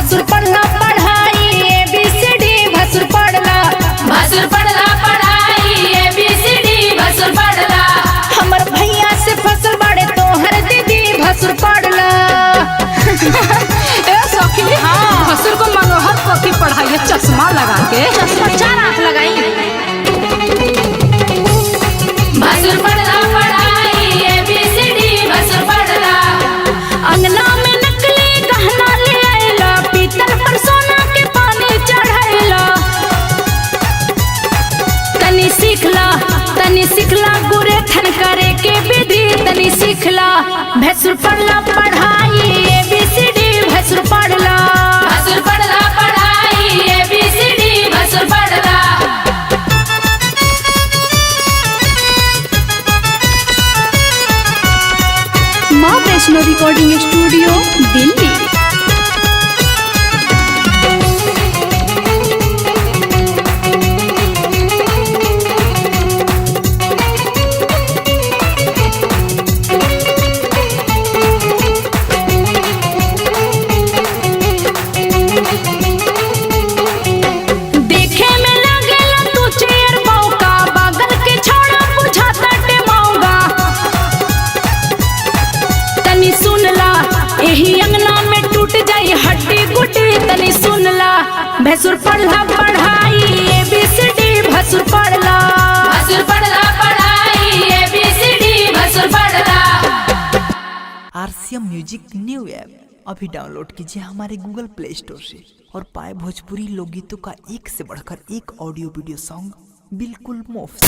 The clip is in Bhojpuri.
भसुर पढ़ला पढ़ाई ABCD भसुर पढ़ला पढ़ाई ABCD भसुर पढ़ला। हमर भैया से फसल बड़े तोहर दीदी भसुर पढ़ला। ए सखी हाँ भसुर को मनोहर पोथी पढ़ाई चश्मा लगा के, चश्मा 4 आंख लगाई। भसुर पढ़ला पढ़ाई ABCD भसुर पढ़ला। अंगना में नकली गहना ले आइला, पीतल पर सोना के पानी चढ़ाइला। तनी सीखला गुरेथन करे के विधि तनी सीखला। भसुर पढ़ला पढ़ाई ABCD भसुर पढ़ला। भसुर पढ़ला पढ़ाई ABCD भसुर पढ़ला। माँ वैष्णो रिकॉर्डिंग स्टूडियो दिल्ली। देखे में लागेला तू चेयर मौका, बगल के छोड़ा बुझाता टेमौगा। तनी सुनला एही अंगना में टूट जाई हड्डी गुड्डी तनी सुनला। भसुर पढ़ला पढ़ाई ABCD भसुर पढ़ला। भसुर पढ़ला पढ़ाई ABCD भसुर पढ़ला। RCM म्यूजिक न्यू ऐप अभी डाउनलोड कीजिए हमारे गूगल प्ले स्टोर से और पाए भोजपुरी लोकगीतों का एक से बढ़कर एक ऑडियो वीडियो सॉन्ग बिल्कुल मुफ्त।